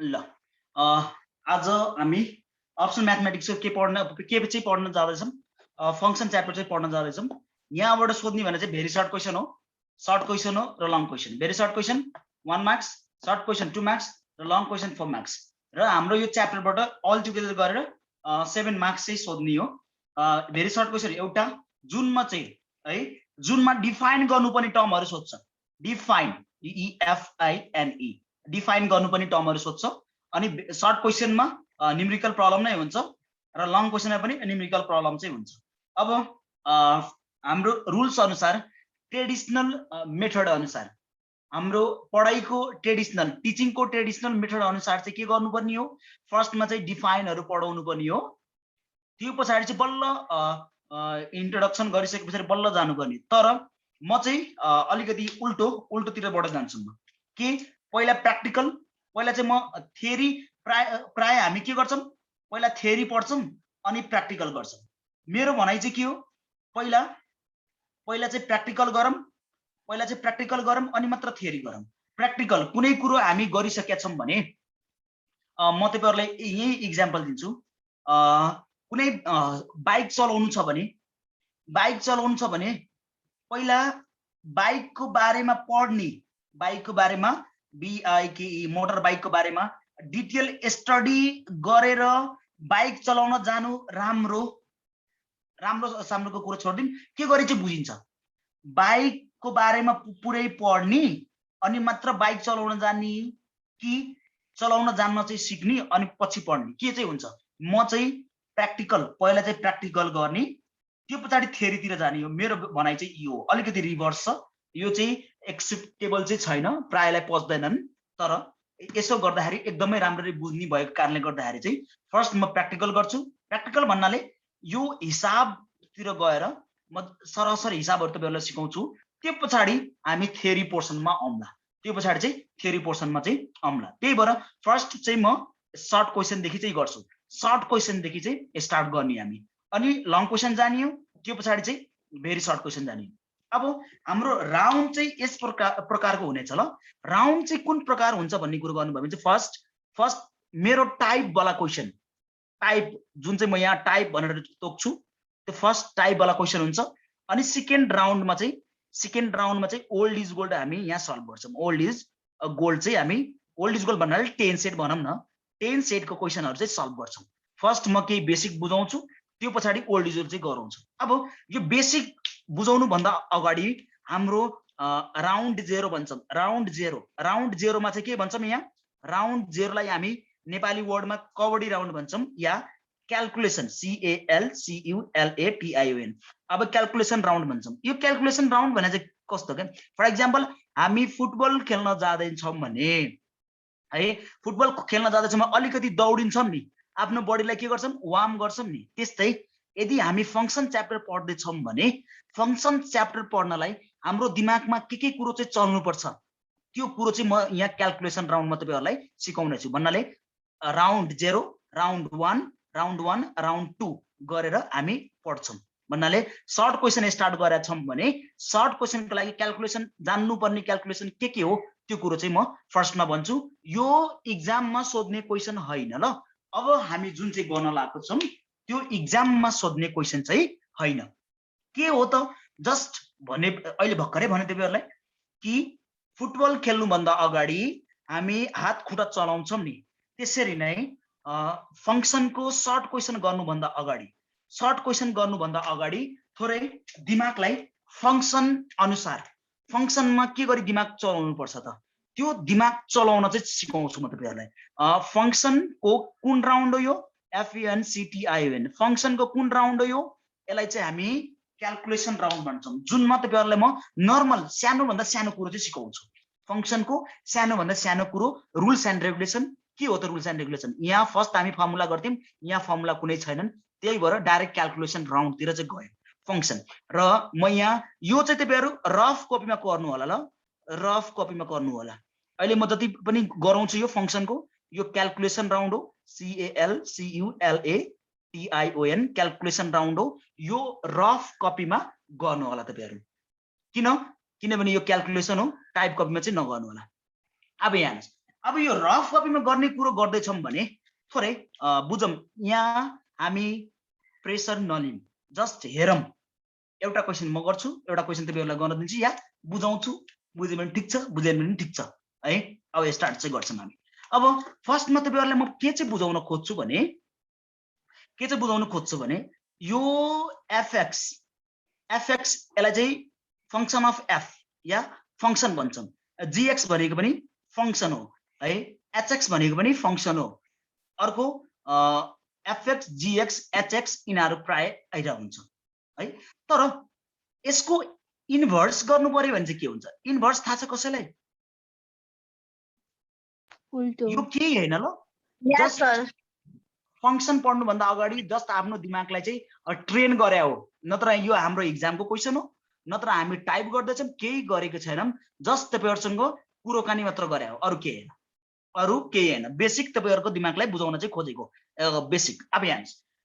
ल आज हामी अप्सन म्याथमेटिक्सको के चाहिँ पढ्न जाँदैछौँ, फङ्सन च्याप्टर चाहिँ पढ्न जाँदैछौँ। यहाँबाट सोध्ने भने चाहिँ भेरी सर्ट क्वेसन हो, र long question. Very short question 1 marks, short question 2 marks र लङ क्वेसन 4 मार्क्स। र हाम्रो यो च्याप्टरबाट अल टुगेदर गरेर 7 मार्क्स चाहिँ सोध्ने हो। भेरी सर्ट क्वेसन एउटा, जुनमा चाहिँ है जुनमा डिफाइन गर्नुपर्ने टर्महरू सोध्छ। डिफाइन DEFINE डिफाइन गर्नुपर्ने टर्महरू सोध्छ। अनि सर्ट क्वेसनमा न्युमेरिकल प्रब्लम नै हुन्छ र लङ क्वेसनमा पनि न्युमेरिकल प्रब्लम चाहिँ हुन्छ। अब हाम्रो रुल्स अनुसार, ट्रेडिसनल मेथड अनुसार, हाम्रो पढाइको ट्रेडिसनल टिचिङको ट्रेडिसनल मेथड अनुसार चाहिँ के गर्नुपर्ने हो, फर्स्टमा चाहिँ डिफाइनहरू पढाउनु पर्ने हो। त्यो पछाडि चाहिँ बल्ल इन्ट्रोडक्सन गरिसके पछाडि बल्ल जानुपर्ने। तर म चाहिँ अलिकति उल्टोतिरबाट जान्छु। म के पहिला प्र्याक्टिकल, पहिला चाहिँ म थ्योरी प्राय हामी के गर्छौँ, पहिला थ्योरी पढ्छौँ अनि प्र्याक्टिकल गर्छौँ। मेरो भनाइ चाहिँ के हो, पहिला चाहिँ प्र्याक्टिकल गरौँ, अनि मात्र थ्योरी गरौँ। प्र्याक्टिकल कुनै कुरो हामी गरिसकेका छौँ भने म तपाईँहरूलाई यही इक्जाम्पल दिन्छु। कुनै बाइक चलाउनु छ भने पहिला बाइकको बारेमा पढ्ने, बाइकको बारेमा BIKE मोटर बाइकको बारेमा डिटेल स्टडी गरेर बाइक चलाउन जानु राम्रो साम्रोको कुरा छोडिदिउँ। के गरी चाहिँ बुझिन्छ, बाइकको बारेमा पुरै पढ्ने अनि मात्र बाइक चलाउन जाने कि चलाउन जान्न चाहिँ सिक्ने अनि पछि पढ्ने, के चाहिँ हुन्छ? म चाहिँ प्र्याक्टिकल, पहिला चाहिँ प्र्याक्टिकल गर्ने, त्यो पछाडि थ्योरीतिर जाने हो। मेरो भनाइ चाहिँ यो अलिकति रिभर्स छ। यो चाहिँ एक्सेप्टेबल चाहिँ छैन, प्रायलाई पच्दैनन्। तर यसो गर्दाखेरि एकदमै राम्ररी बुझ्ने भएको कारणले गर्दाखेरि चाहिँ फर्स्ट म प्र्याक्टिकल गर्छु। प्र्याक्टिकल भन्नाले यो हिसाबतिर गएर म सरसर हिसाबहरू तपाईँहरूलाई सिकाउँछु। त्यो पछाडि हामी थ्योरी पोर्सनमा आउँला, त्यही भएर फर्स्ट चाहिँ म सर्ट क्वेसनदेखि चाहिँ गर्छु। सर्ट क्वेसनदेखि चाहिँ स्टार्ट गर्ने हामी, अनि लङ क्वेसन जाने हो, त्यो पछाडि चाहिँ भेरी सर्ट क्वेसन जाने हो। अब हाम्रो राउन्ड चाहिँ यस प्रकारको हुनेछ। ल, राउन्ड चाहिँ कुन प्रकार हुन्छ भन्ने कुरो गर्नुभयो भने चाहिँ फर्स्ट मेरो टाइप वाला क्वेसन, टाइप जुन चाहिँ म यहाँ टाइप भनेर तोक्छु, त्यो फर्स्ट टाइप वाला क्वेसन हुन्छ। अनि सेकेन्ड राउन्डमा चाहिँ ओल्ड इज गोल्ड हामी यहाँ सल्भ गर्छौँ। ओल्ड इज गोल्ड भन्नाले 10 सेट भनौँ न, 10 सेटको क्वेसनहरू चाहिँ सल्भ गर्छौँ। फर्स्ट म केही बेसिक बुझाउँछु, त्यो पछाडि ओल्ड इज गोल्ड चाहिँ गराउँछु। अब यो बेसिक बुझाउनु भन्दा अगाडि हाम्रो राउन्ड जेरो भन्छौँ। राउन्ड जेरोमा चाहिँ के भन्छौँ, यहाँ राउन्ड जेरोलाई हामी नेपाली वर्डमा कबड्डी राउन्ड भन्छौँ या क्याल्कुलेसन, CALCULATION। अब क्याल्कुलेसन राउन्ड भन्छौँ। यो क्याल्कुलेसन राउन्ड भने चाहिँ कस्तो क्या, फर इक्जाम्पल हामी फुटबल खेल्न जाँदैछौँ भने है, फुटबल खेल्न जाँदैछौँ अलिकति दौडिन्छौँ नि, आफ्नो बडीलाई के गर्छौँ, वार्म गर्छौँ नि। त्यस्तै यदि हामी फङ्सन च्याप्टर पढ्दैछौँ भने फङ्सन च्याप्टर पढ्नलाई हाम्रो दिमागमा के कुरो चाहिँ चल्नुपर्छ, त्यो कुरो चाहिँ म यहाँ क्याल्कुलेसन राउन्डमा तपाईँहरूलाई सिकाउनेछु। भन्नाले round zero, round one, round 2 गरेर हामी पढ्छौँ। भन्नाले सर्ट क्वेसन स्टार्ट गरेका छौँ भने सर्ट क्वेसनको लागि क्याल्कुलेसन जान्नुपर्ने क्याल्कुलेसन के हो त्यो कुरो चाहिँ म फर्स्टमा भन्छु। यो इक्जाममा सोध्ने क्वेसन होइन। ल, अब हामी जुन चाहिँ गर्न लागेको छौँ त्यो इक्जाममा सोध्ने क्वेसन चाहिँ होइन। के हो त, जस्ट भने अहिले भर्खरै भने तपाईँहरूलाई कि फुटबल खेल्नुभन्दा अगाडि हामी हात खुट्टा चलाउँछौँ नि, त्यसरी नै फङ्सनको सर्ट क्वेसन गर्नुभन्दा अगाडि थोरै दिमागलाई फङ्सन अनुसार फङ्सनमा के गरी दिमाग चलाउनु पर्छ त, त्यो दिमाग चलाउन चाहिँ सिकाउँछु म तपाईँहरूलाई। फङ्सनको कुन राउन्ड हो यो, FUNCTION, फङ्सनको कुन राउन्ड हो यो, यसलाई चाहिँ हामी क्याल्कुलेसन राउन्ड भन्छौँ। जुनमा तपाईँहरूलाई म नर्मल सानोभन्दा सानो कुरो चाहिँ सिकाउँछु। फङ्सनको सानोभन्दा सानो कुरो, रुल्स एन्ड रेगुलेसन। के हो त रुल्स एन्ड रेगुलेसन? यहाँ फर्स्ट हामी फर्मुला गर्थ्यौँ, यहाँ फर्मुला कुनै छैनन्, त्यही भएर डाइरेक्ट क्याल्कुलेसन राउन्डतिर चाहिँ गयो फङ्सन। र म यहाँ यो चाहिँ तपाईँहरू रफ कपीमा गर्नु होला। ल, रफ कपीमा गर्नु होला। अहिले म जति पनि गराउँछु यो फङ्सनको, यो क्याल्कुलेसन राउन्ड हो, CALCULATION क्याल्कुलेसन राउन्ड हो। यो रफ कपीमा गर्नु होला तपाईँहरू, किनभने यो क्याल्कुलेसन हो, टाइप कपीमा चाहिँ नगर्नु होला। अब यहाँ अब यो रफ कपीमा गर्ने कुरो गर्दैछौँ भने थोरै बुझौँ। यहाँ हामी प्रेसर नलिउँ, जस्ट हेरौँ। एउटा क्वेसन म गर्छु, एउटा क्वेसन तपाईँहरूलाई गर्न दिन्छु, या बुझाउँछु, बुझ्यो भने ठिक छ, बुझेन भने ठिक छ है। अब स्टार्ट चाहिँ गर्छौँ हामी। अब फर्स्टमा तपाईँहरूलाई म के चाहिँ बुझाउन खोज्छु भने यो एफएक्स यसलाई चाहिँ function of F yeah function भन्छौँ। जीएक्स भनेको पनि फङ्सन हो है, एचएक्स भनेको पनि फङ्सन हो। अर्को एफएक्स, जीएक्स, एचएक्स यिनीहरू प्राय आइरहेको हुन्छ है। तर यसको इन्भर्स गर्नु पर्यो भने चाहिँ के हुन्छ? इन्भर्स थाहा छ कसैलाई? यो केही होइन ल, जस्ट फङ्सन पढ्नुभन्दा अगाडि जस्ट आफ्नो दिमागलाई चाहिँ ट्रेन गरे हो। नत्र यो हाम्रो इक्जामको क्वेसन हो, नत्र हामी टाइप गर्दैछौँ, केही गरेको छैनौँ, जस्ट तपाईँहरूसँग कुरोकानी मात्र गरे हो, अरू केही होइन। बेसिक तपाईँहरूको दिमागलाई बुझाउन चाहिँ खोजेको बेसिक। अब यहाँ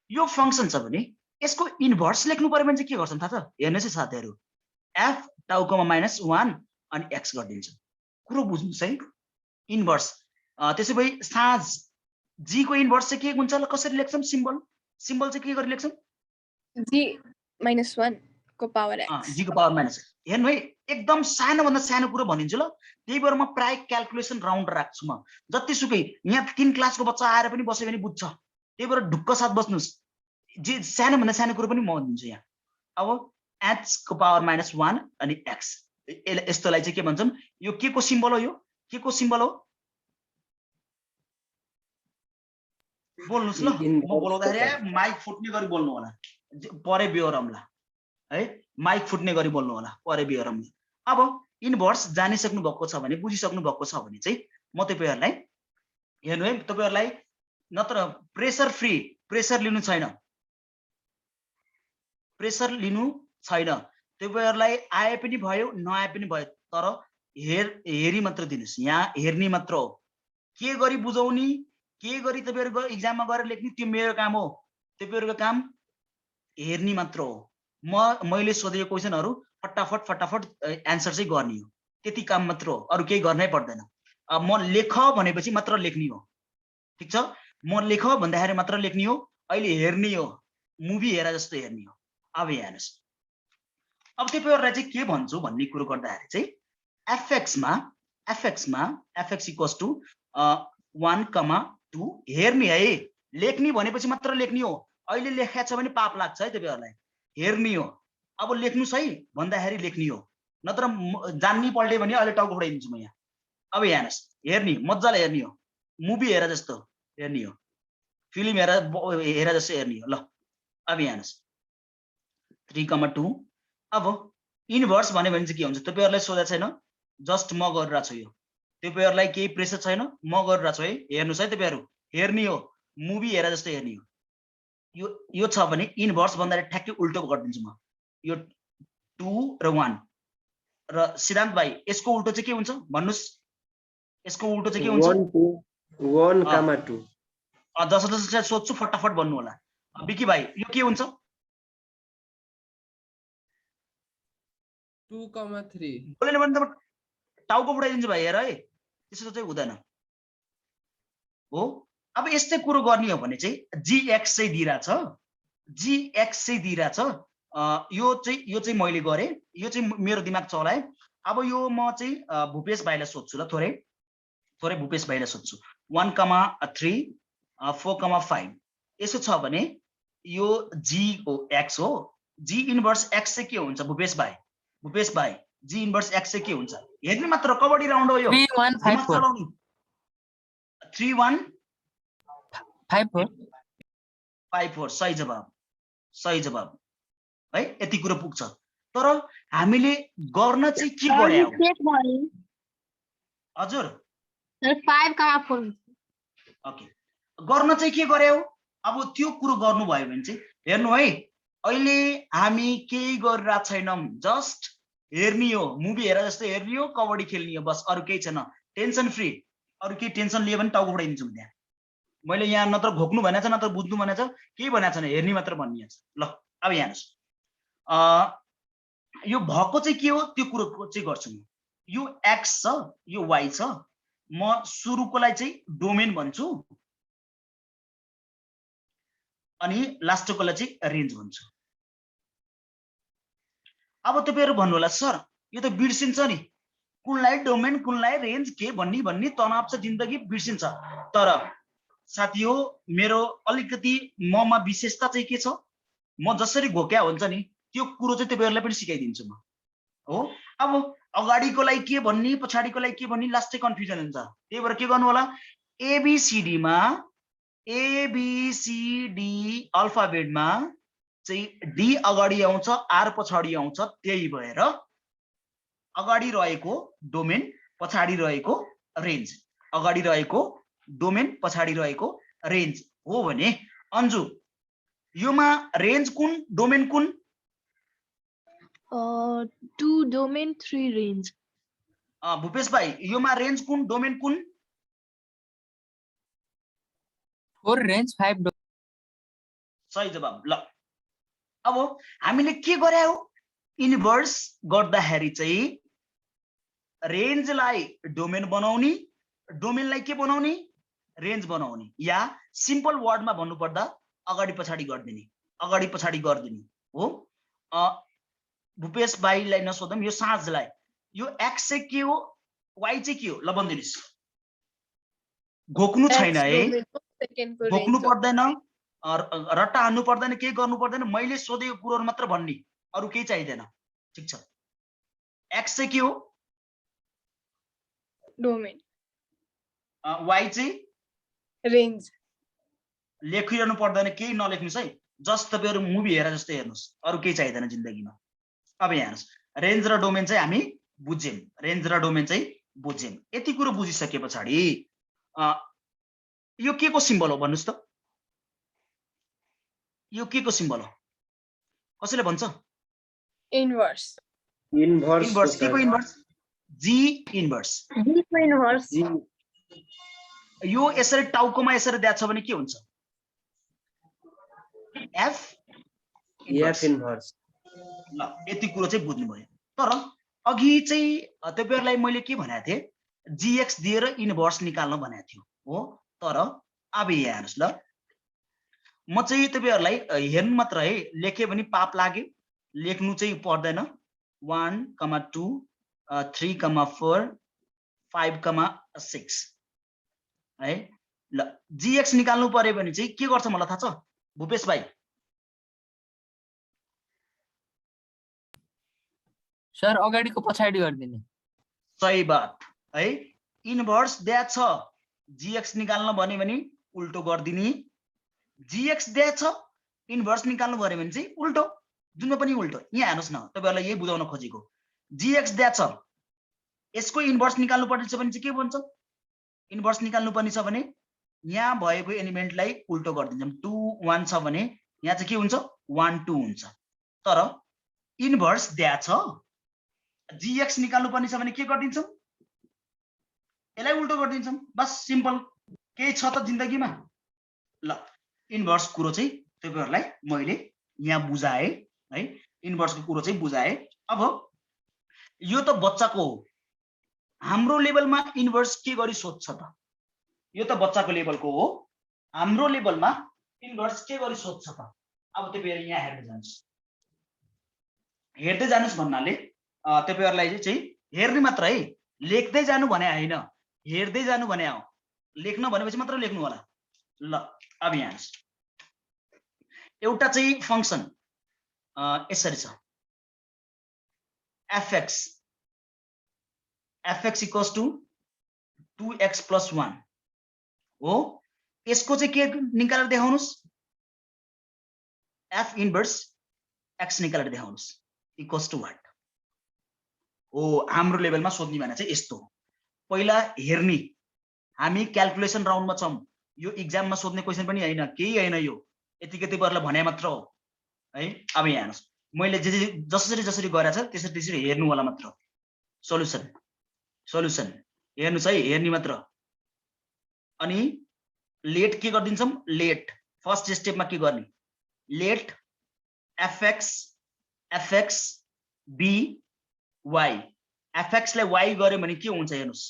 यो फङ्सन छ भने यसको इन्भर्स लेख्नु पर्यो भने चाहिँ के गर्छौँ थाहा छ? हेर्नुहोस् है साथीहरू, एफ टाउकोमा -1 अनि एक्स गरिदिन्छ। कुरो बुझ्नुहोस् है, इन्भर्स। त्यसो भए साँझ जी को इन्भर्स चाहिँ के हुन्छ ल? कसरी लेख्छौँ? सिम्बल चाहिँ के गरी लेख्छौँ? जी -1 को पावर एक्स, जी को पावर माइनस। हेर्नु है, एकदम सानोभन्दा सानो कुरो भनिदिन्छु ल। त्यही भएर म प्राय क्यालकुलेसन राउन्ड राख्छु। म जतिसुकै यहाँ 3 क्लासको बच्चा आएर पनि बस्यो भने बुझ्छ, त्यही भएर ढुक्क साथ बस्नुहोस्। जे सानोभन्दा सानो कुरो पनि म दिन्छु यहाँ। अब एच को पावर -1 अनि एक्स, यस्तोलाई चाहिँ के भन्छौँ? यो के को सिम्बल हो? यो के को सिम्बल हो? बोल्नुहोस् ल। म बोलाउँदाखेरि माइक फुट्ने गरी बोल्नु होला, परे बेहोरमला है। माइक फुट्ने गरी बोल्नु होला, परे बेहोरमला। अब इन्भर्स जानिसक्नु भएको छ भने, बुझिसक्नु भएको छ भने चाहिँ म तपाईँहरूलाई हेर्नु है, तपाईँहरूलाई नत्र प्रेसर फ्री, प्रेसर लिनु छैन, तपाईँहरूलाई आए पनि भयो, नआए पनि भयो, तर हेरी मात्र दिनुहोस्। यहाँ हेर्ने मात्र हो, के गरी बुझाउने, के गरी तपाईँहरूको इक्जाममा गएर लेख्ने त्यो मेरो काम हो। तपाईँहरूको काम हेर्ने मात्र हो। मैले सोधेको क्वेसनहरू फटाफट एन्सर चाहिँ गर्ने हो, त्यति काम मात्र हो, अरू केही गर्नै पर्दैन। म लेख भनेपछि मात्र लेख्ने हो, ठिक छ? म लेख भन्दाखेरि मात्र लेख्ने हो, अहिले हेर्ने हो, मुभी हेरा जस्तो हेर्ने हो। अब हेर्नुहोस्, अब तपाईँहरूलाई चाहिँ के भन्छु भन्ने कुरो गर्दाखेरि चाहिँ एफएक्स इक्वल्स टु 1,2 हेर्ने है, लेख्ने भनेपछि मात्र लेख्ने हो। अहिले लेखेको छ भने पाप लाग्छ है तपाईँहरूलाई, हेर्ने हो। अब लेख्नुहोस् है भन्दाखेरि लेख्ने हो, नत्र जान्ने पल्टे भने अहिले टाउको फुटाइदिन्छु म यहाँ। अब हेर्नुहोस्, हेर्ने मजाले हेर्ने हो, मुभी हेरा जस्तो हेर्ने हो, फिल्म हेरा जस्तो हेर्ने हो। ल अब हेर्नुहोस् 3,2। अब इन्भर्स भन्यो भने चाहिँ के हुन्छ? तपाईँहरूलाई सोधेको छैन, जस्ट म गरिरहेको छु यो। तपाईँहरूलाई केही प्रेसर छैन, म गरिरहेको छु है। हेर्नुहोस् है, तपाईँहरू हेर्ने हो, मुभी हेरा जस्तो हेर्ने हो। यो छ भने इन्भर्स भन्दाखेरि ठ्याक्कै उल्टो गरिदिन्छु म। यो 2 र 1 र सिद्धान्त भाइ यसको उल्टो चाहिँ के हुन्छ भन्नुहोस्? यसको उल्टो चाहिँ के हुन्छ? 1,2। जसो सोध्छु फटाफट भन्नु होला। विकी भाइ यो के हुन्छ? 2,3। बोलेन भने त टाउको फुटाइदिन्छु भाइ, हेर है, त्यसो चाहिँ हुँदैन हो। अब यस्तै कुरो गर्ने हो भने चाहिँ जीएक्स चाहिँ दिइरहेछ, यो चाहिँ मैले गरेँ, यो चाहिँ मेरो दिमाग चलाएँ। अब यो म चाहिँ भूपेश भाइलाई सोध्छु ल, थोरै भूपेश भाइलाई सोध्छु। 1,3 4,5 यसो छ भने यो जी हो, एक्स हो। जी इन्भर्स एक्स चाहिँ के हुन्छ भूपेश भाइ? जी इन्भर्स एक्स चाहिँ के हुन्छ? हेर्ने मात्र, कबड्डी राउन्ड हो यो। 3,1,5,4 सही जवाब है। यति कुरो पुग्छ। तर हामीले गर्न चाहिँ के गरे हो हजुर? 5,4 ओके, गर्न चाहिँ के गरे हो? अब त्यो कुरो गर्नुभयो भने चाहिँ हेर्नु है, अहिले हामी केही गरिरहेको छैनौँ, जस्ट हेर्ने हो, मुभी हेरा जस्तो हेर्ने हो, कबड्डी खेल्ने हो, बस, अरू केही छैन। टेन्सन फ्री, अरू केही टेन्सन लियो भने टाउको फुटाइदिन्छु त्यहाँ। मैले यहाँ नत्र घोक्नु भनेको छ, नत्र बुझ्नु भनेको छ, केही भनेको छैन, हेर्ने मात्र भनिएको छ। ल अब हेर्नुहोस्, यो भएको चाहिँ के हो त्यो कुरो चाहिँ गर्छु म। यो एक्स छ, यो वाइ छ, म सुरुकोलाई चाहिँ डोमेन भन्छु अनि लास्टकोलाई चाहिँ रेन्ज भन्छु। अब तपाईहरु भन्नु होला सर यो त बिर्सिन्छ नि, कुनलाई डोमेन कुनलाई रेन्ज के भन्ने तनाव छ, जिन्दगी बिर्सिन्छ। तर साथी हो मेरो अलिकति ममा विशेषता चाहिँ के छ, म जसरी घोक्या हुन्छ नि त्यो कुरो चाहिँ तपाईहरुलाई पनि सिकाइदिन्छु म हो। अब अगाडिकोलाई के भन्ने पछाडिकोलाई के भन्ने लास्टै कन्फ्युजन हुन्छ। त्यही भएर के गर्नु होला, एबीसीडी मा एबीसीडी अल्फाबेटमा चाहिँ डी अगाडि आउँछ आर पछाडि आउँछ, त्यही भएर अगाडि रहेको डोमेन पछाडि रहेको रेन्ज, अगाडि रहेको डोमेन पछाडि रहेको रेन्ज हो भने अन्जु योमा रेन्ज कुन डोमेन कुन? 2 domain 3 range. भूपेश भाइ योमा रेन्ज कुन डोमेन कुन? 4 range 5 domain. सही जवाब। ल अब हामीले के गरे हो, इन्भर्स गर्दाखेरि चाहिँ रेन्जलाई डोमेन बनाउने, डोमेनलाई के बनाउने, रेन्ज बनाउने, या सिम्पल वर्डमा भन्नु पर्दा अगाडि पछाडि गर्दिने, अगाडि पछाडि गर्दिने हो। भूपेश भाइलाई नसोधौँ, यो साँझलाई यो एक्स चाहिँ के हो वाइ चाहिँ के हो ल भनिदिनुस्। घोक्नु छैन है, घोक्नु पर्दैन, रट्टा हान्नु पर्दैन, केही गर्नु पर्दैन, मैले सोधेको कुरोहरु मात्र भन्ने, अरु केही चाहिदैन। ठीक छ, एक्स चाहिँ के हो डोमेन, वाइ चाहिँ रेन्ज। लेखिरहनु पर्दैन, केही नलेख्नुस् है, जस्ट तपाईहरु मुभी हेरे जस्तै हेर्नुस्, अरु केही चाहिदैन जिन्दगीमा। अब यहाँ हेर्नुस्, रेन्ज र डोमेन चाहिँ हामी बुझ्यौं, रेन्ज र डोमेन चाहिँ बुझ्यौं। यति कुरो बुझिसके पछाडि यो के को सिम्बल हो भन्नुस् त, यो के को सिम्बल हो, कसैले भन्छ? इन्भर्स। इन्भर्स इन्भर्स के को इन्भर्स? जी इन्भर्स। जी को इन्भर्स। यो यसरी टाउकोमा यसरी दिएको छ भने के हुन्छ? F inverse. ल यति कुरो चाहिँ बुझ्नु भयो। तर अघि चाहिँ तपाईहरुलाई मैले के भनेको थिए, जीएक्स दिएर इन्भर्स निकाल्न भनेको थियो हो। तर अब यहाँ हेर्नुस् ल, म चाहिँ तपाईहरुलाई हेर्नु मात्र है, लेखे भने पाप लाग्यो, लेख्नु चाहिँ पर्दैन। 1, 2, 3, 4, 5, 6 है। ल जीएक्स निकाल्नु पर्यो भने चाहिँ के गर्छ मलाई थाहा छ भूपेश भाइ? सर अगाडिको पछाडि गर्दिने। सही बात है, इन्भर्स दिया छ, जीएक्स निकाल्न भन्यो भने उल्टो गर्दिने, जीएक्स दिया छ इन्भर्स निकाल्नु पर्यो भने चाहिँ उल्टो, जुनमा पनि उल्टो। यहाँ हेर्नुस् न, तपाईहरुलाई यही बुझाउन खोजेको, जीएक्स दिया छ यसको इन्भर्स निकाल्नु पर्छ भने चाहिँ के भन्छ? इन्भर्स निकाल्नु पर्ने छ भने यहाँ भएको एलिमेन्टलाई उल्टो गर्दिन्छौं। 2, 1 छ भने यहाँ चाहिँ के हुन्छ? 1, 2 हुन्छ। तर इन्भर्स दिया छ, जीएक्स निकाल्नु पर्ने छ भने के गर्दिन्छौं? यसलाई उल्टो गर्दिन्छौं, बस सिम्पल। केही छ त जिन्दगीमा? ल इन्भर्स कुरो चाहिँ तपाईहरुलाई मैले यहाँ बुझाए है, इन्भर्सको कुरो चाहिँ बुझाए। अब यो त बच्चाको हो, हाम्रो लेभलमा इन्भर्स के गरी सोध्छ त? यो त बच्चाको लेभलको हो, हाम्रो लेभलमा इन्भर्स के गरी सोध्छ त? अब तपाईहरु यहाँ हेर्दै जानुस्, हेर्दै जानुस् भन्नाले तपाईहरुलाई चाहिँ हेर्ने मात्र है, लेख्दै जानु भने हैन, हेर्दै जानु भने हो। लेख्न भनेपछि मात्र लेख्नु होला। ल अब यहाँ हेर्नुस्, एउटा चाहिँ फंक्सन यसरी छ, fx इक्वल्स टु 2x + 1 हो। यसको चाहिँ के निकालेर देखाउनुस्? f इन्भर्स x निकालेर देखाउनुस्, इक्वल्स टु व्हाट हो। हाम्रो लेभलमा सोध्ने भने चाहिँ यस्तो हो। पहिला हेर्ने, हामी क्याल्कुलेसन राउन्डमा छौं, यो एक्जाममा सोध्ने क्वेशन पनि हैन, केही हैन, यो यतिकै तपाईहरुलाई भने मात्र हो है। अब यहाँ हेर्नुस्, मैले जसरी गरेछ त्यसरी हेर्नु होला मात्र। सोलुसन हेर्नुस् है, हेर्ने मात्र। अनि लेट के गर्दिन्छौं? लेट फर्स्ट स्टेपमा के गर्ने? Let fx b y, fx लाई y गर्यो भने के हुन्छ हेर्नुस्?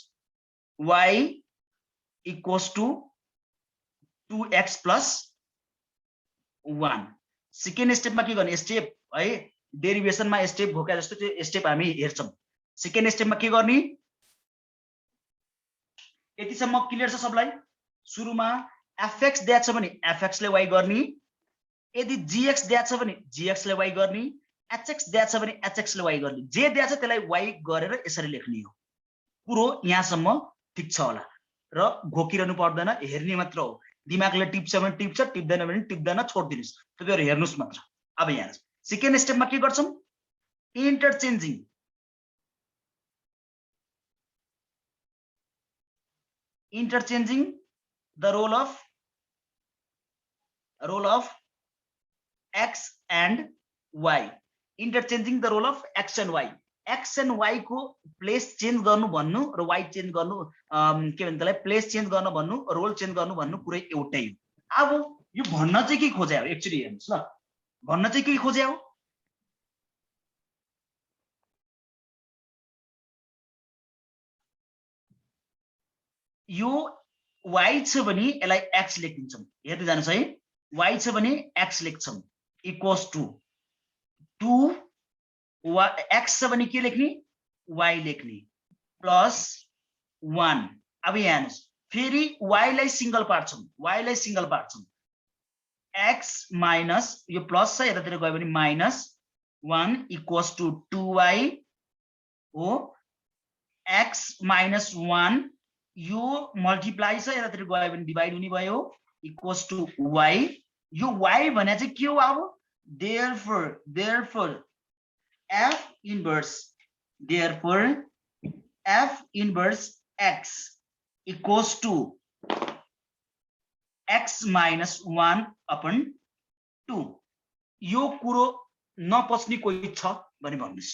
y equals to 2x plus 1 second स्टेपमा के गर्ने स्टेप है डेरिभेसनमा स्टेप भोका जस्तो त्यो स्टेप हामी हेर्छौं सेकेन्ड स्टेपमा के गर्ने यतिसम्म क्लियर छ सबलाई सुरुमा fx दिएको छ भने fx ले y गर्ने यदि gx दिएको छ भने gx ले y गर्ने hx दिएको छ भने hx ले y गर्ने जे दिएको छ त्यसलाई y गरेर यसरी लेख्ने हो पुरो यहाँसम्म ठीक छ होला र घोकिरहनु पर्दैन हेर्ने मात्र हो दिमागले टिप्छ भने टिप्छ टिप्दैन भने टिप्दैन छोड्दिनुस् तपाईहरु हेर्नुस् मात्र अब यहाँ सेकेन्ड स्टेपमा के गर्छौं interchanging the role of x and y interchanging the role of x and y x and y को प्लेस चेन्ज गर्नु भन्नु र y चेन्ज गर्नु के भन्छ त्यसलाई प्लेस चेन्ज गर्न भन्नु रोल चेन्ज गर्नु भन्नु पुरै एउटै हो अब यो भन्न चाहिँ के खोजे हो एक्चुअली हेर्नुस् ल भन्न चाहिँ के खोजे हो यो y छ भने यसलाई x लेखिन्छौं हेर्दै जानुस् है y छ भने x लेख्छौं इक्वल्स टु 2 x छ भने के लेख्ने y लेख्ने प्लस 1 अब यहाँ हेर्नुस् फेरि y लाई सिंगल पार्छौं x माइनस यो प्लस छ यतातिर गयो भने माइनस 1 इक्वल्स टु 2y हो x माइनस 1 यो मल्टिप्लाई छ यतातिर गयो भने डिवाइड हुने भयो इक्वल्स टु y यो y भने चाहिँ के हो अब therefore f inverse x equals to x minus 1 upon 2 यो कुरो नपच्ने कोही छ भने भन्नुस्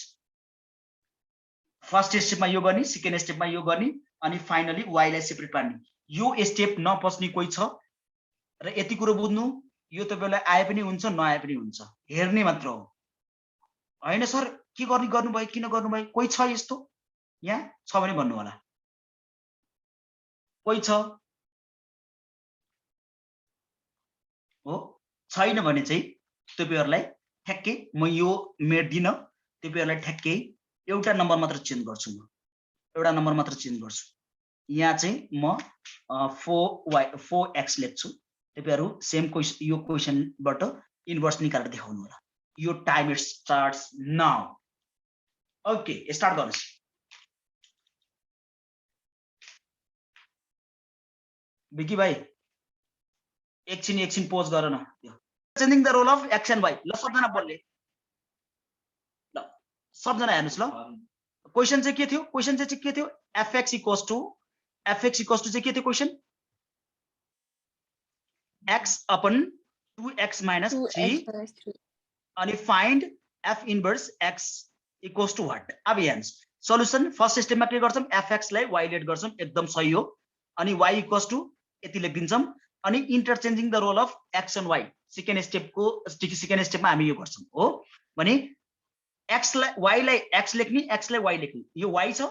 फर्स्ट स्टेपमा यो गर्ने सेकेन्ड स्टेपमा यो गर्ने अनि फाइनली y लाई सेपरेट पार्ने यो स्टेप नपच्ने कोही छ र यति कुरो बुझ्नु यो तपाईलाई आए पनि हुन्छ नआए पनि हुन्छ हेर्ने मात्र हो हैन सर के गर्नुभयो किन गर्नुभयो कोही छ यस्तो यहाँ छ भने भन्नु होला कोही छ हो छैन भने चाहिँ तपाईहरुलाई ठ्याक्कै म यो मेट्दिन तपाईहरुलाई ठ्याक्कै एउटा नम्बर मात्र चेन्ज गर्छु म एउटा नम्बर मात्र चेन्ज गर्छु यहाँ चाहिँ म 4x लेख्छु तपाईहरु सेम क्वेशन यो क्वेशनबाट इन्भर्स निकालेर देखाउनु होला यो timer starts now okay start गर्नुस् बिकी भाइ एकछिन पोज गर न यो changing the role of X and Y ल सबजना बोल्ले ल सबजना हेर्नुस् ल क्वेशन चाहिँ के थियो fx इक्वल्स टु चाहिँ के थियो question x upon 2x minus 3 अनि find f inverse x equals to what अब हेर्नुस् सल्युसन फर्स्ट स्टेपमा के गर्छौं fx लाई y लेट गर्छौं एकदम सही हो अनि y इक्वल्स टु यति लेखिदिन्छौं अनि interchanging the role of x and y second स्टेपमा हामी यो गर्छौं हो भने x लाई y लाई x लेख्ने x लाई y लेख्ने यो y छ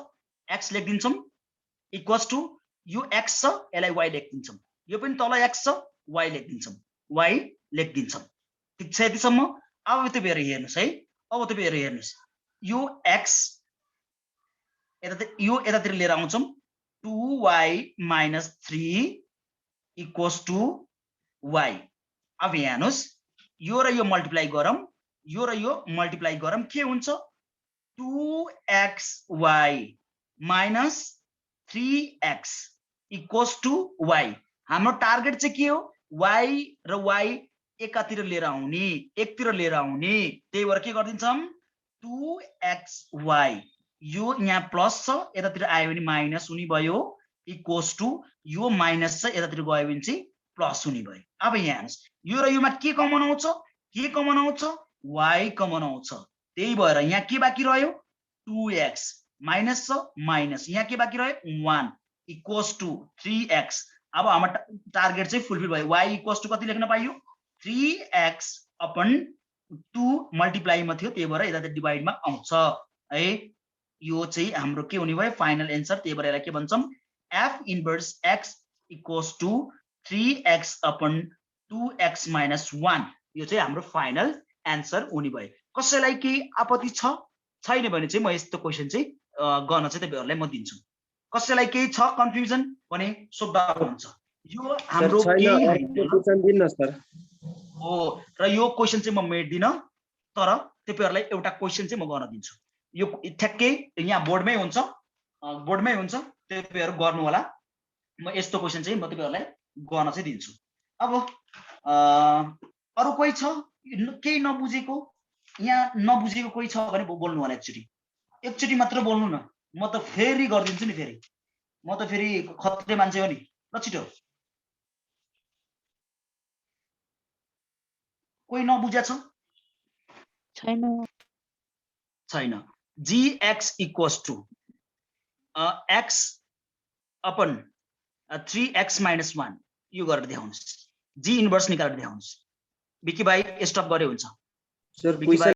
x लेखिदिन्छौं इक्वल्स टु यो x छ यसलाई y लेखिदिन्छौं यो पनि तल x छ y लेखिदिन्छौं ठीक छ यतिसम्म अब तपाईहरु हेर्नुस् यो x यतातिर लिएर आउँछौं 2y minus 3 equals to y अब हेर्नुस् यो र यो मल्टिप्लाई गरौँ के हुन्छ 2xy minus 3x equals to y हाम्रो टार्गेट चाहिँ के हो y र y एकतिर लिएर आउने त्यही भएर के गर्दिन्छौं 2xy यो यहाँ प्लस छ यतातिर आयो भने माइनस हुने भयो इक्वल्स टु यो माइनस छ यतातिर गयो भने चाहिँ प्लस हुने भयो अब यहाँ हेर्नुस् यो र योमा के कमन आउँछ y कमन आउँछ त्यही भएर यहाँ के बाँकी रह्यो 2x माइनस छ माइनस यहाँ के बाँकी रह्यो 1 इक्वल्स टु 3x अब हाम्रो टार्गेट चाहिँ फुलफिल भयो y इक्वल्स टु कति लेख्न पाइयो 3x अपन 2 मल्टिप्लाई मा थियो त्यही भएर यता डिवाइड मा आउँछ है यो चाहिँ हाम्रो के हुने भयो फाइनल एन्सर त्यही भएर यसलाई के भन्छौं f inverse x equals to 3x upon 2x minus 1 यो चाहिँ हाम्रो फाइनल एन्सर हुने भयो। कसैलाई केही आपत्ति छैन भने चाहिँ म यस्तो क्वेसन चाहिँ गर्न चाहिँ तपाईहरुलाई म दिन्छु। कसैलाई केही छ कन्फ्युजन भने सोध्दा हुन्छ। यो हाम्रो सर छैन, अर्को क्वेशन दिनु न सर। हो र यो क्वेसन चाहिँ म मेट्दिन, तर तपाईहरुलाई एउटा क्वेसन चाहिँ म गर्न दिन्छु। यो ठ्याक्कै यहाँ बोर्डमै हुन्छ, तपाईहरु गर्नु होला। म यस्तो क्वेसन चाहिँ म तपाईहरुलाई गर्न चाहिँ दिन्छु। अब अरु कोही छ केही नबुझेको, यहाँ नबुझेको कोही छ भने बोल्नु होला। एकचोटी मात्र बोल्नु न, म त फेरि गर्दिन्छु नि। म त फेरि खत्रे मान्छे हो नि। ल छिटो, कोही नबुझ्या छ? छैन। gx equals to x upon 3x minus 1 यो गरेर देखाउनुस्। g इन्भर्स निकालेर देखाउनुस्। बिकी भाइ स्टप गरे हुन्छ। Sir question